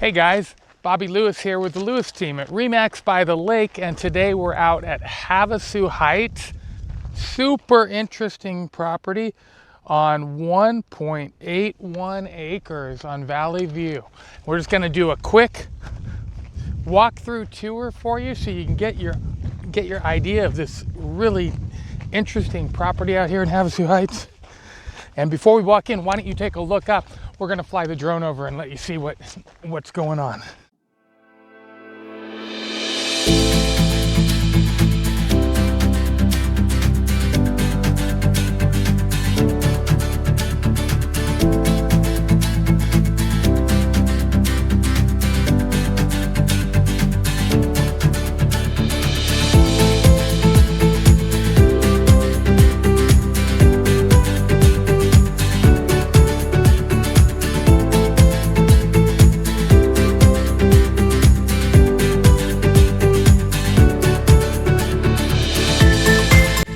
Hey guys, Bobby Lewis here with the Lewis team at RE/MAX by the Lake, and today we're out at Havasu Heights. Super interesting property on 1.81 acres on Valley View. We're just gonna do a quick walkthrough tour for you so you can get your idea of this really interesting property out here in Havasu Heights. And before we walk in, why don't you take a look up? We're gonna fly the drone over and let you see what's going on.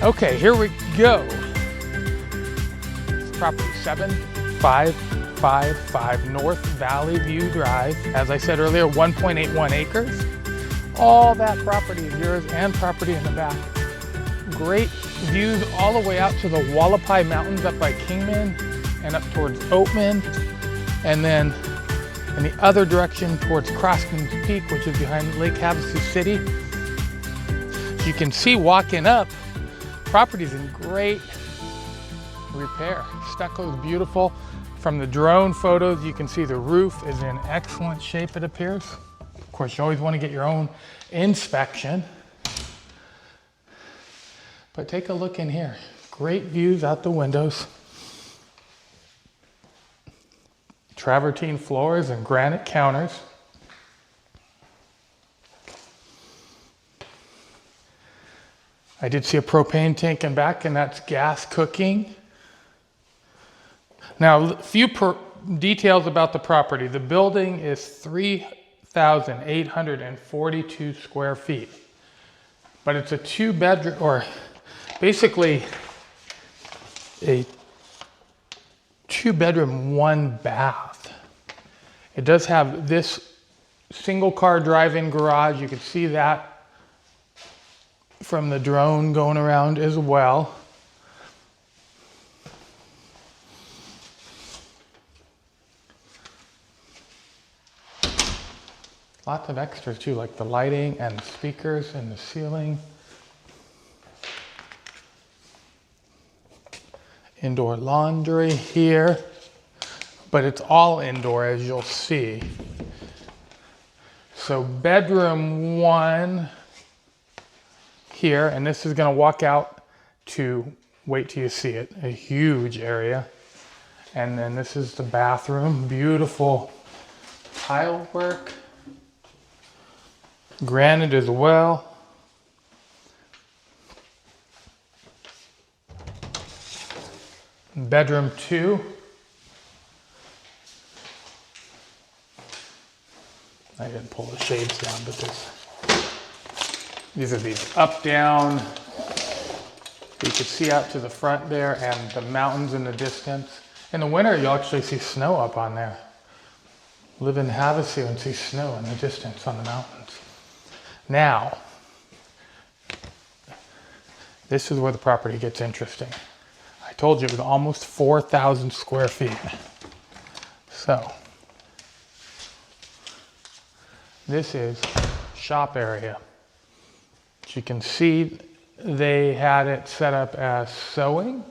Okay, here we go. It's property 7555 North Valley View Drive. As I said earlier, 1.81 acres. All that property is yours and property in the back. Great views all the way out to the Wallapai Mountains up by Kingman and up towards Oatman. And then in the other direction towards Crossman's Peak, which is behind Lake Havasu City. As you can see walking up, property's in great repair. Stucco is beautiful. From the drone photos, you can see the roof is in excellent shape, it appears. Of course, you always want to get your own inspection. But take a look in here. Great views out the windows. Travertine floors and granite counters. I did see a propane tank in back, and that's gas cooking. Now, a few details about the property. The building is 3,842 square feet, but it's a two-bedroom, or basically a two-bedroom, one bath. It does have this single-car drive-in garage. You can see that from the drone going around as well. Lots of extras too, like the lighting and the speakers and the ceiling. Indoor laundry here, but it's all indoor as you'll see. So bedroom one here, and this is going to walk out to, wait till you see it, a huge area. And then this is the bathroom, beautiful tile work, granite as well. Bedroom two. I didn't pull the shades down, but these are these up, down. You can see out to the front there and the mountains in the distance. In the winter, you'll actually see snow up on there. Live in Havasu and see snow in the distance on the mountains. Now, this is where the property gets interesting. I told you it was almost 4,000 square feet. So, this is shop area. As you can see, they had it set up as sewing.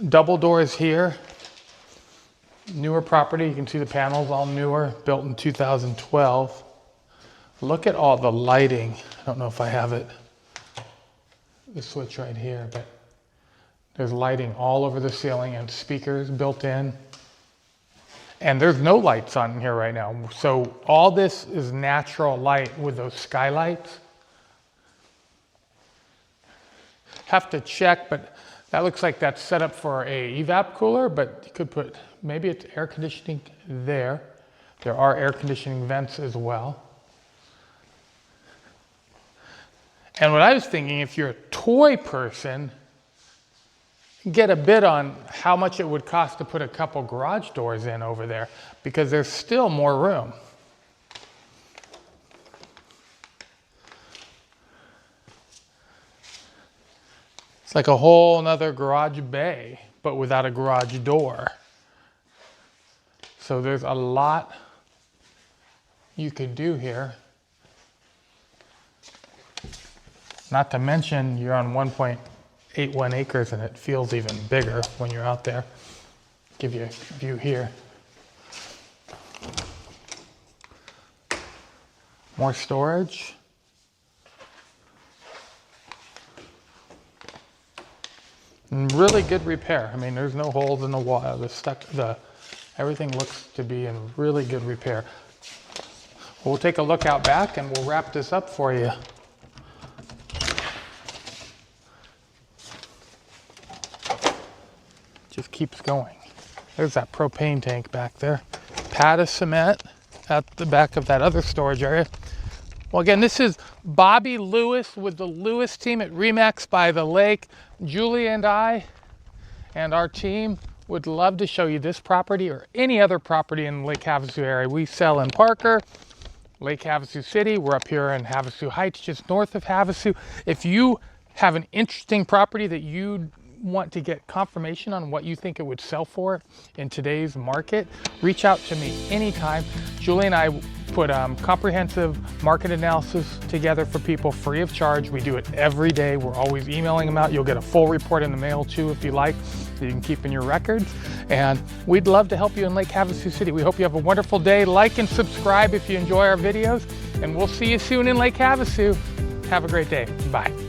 Double doors here. Newer property, you can see the panels all newer, built in 2012. Look at all the lighting. I don't know if I have it, the switch right here, but there's lighting all over the ceiling and speakers built in. And there's no lights on here right now. So all this is natural light with those skylights. Have to check, but that looks like that's set up for a evap cooler, but you could put, maybe it's air conditioning there. There are air conditioning vents as well. And what I was thinking, if you're a toy person, get a bit on how much it would cost to put a couple garage doors in over there, because there's still more room. It's like a whole nother garage bay, but without a garage door. So there's a lot you can do here. Not to mention you're on 1.81 acres and it feels even bigger when you're out there. Give you a view here. More storage. And really good repair. I mean, there's no holes in the wall. Everything looks to be in really good repair. We'll take a look out back and we'll wrap this up for you. Just keeps going. There's that propane tank back there. Pad of cement at the back of that other storage area. Well, again, this is Bobby Lewis with the Lewis team at Remax by the Lake. Julie and I and our team would love to show you this property or any other property in the Lake Havasu area. We sell in Parker, Lake Havasu City. We're up here in Havasu Heights, just north of Havasu. If you have an interesting property that you want to get confirmation on what you think it would sell for in today's market, reach out to me anytime. Julie and I put comprehensive market analysis together for people free of charge. We do it every day. We're always emailing them out. You'll get a full report in the mail too if you like, so you can keep in your records. And we'd love to help you in Lake Havasu City. We hope you have a wonderful day. Like and subscribe if you enjoy our videos, and we'll see you soon in Lake Havasu. Have a great day. Bye.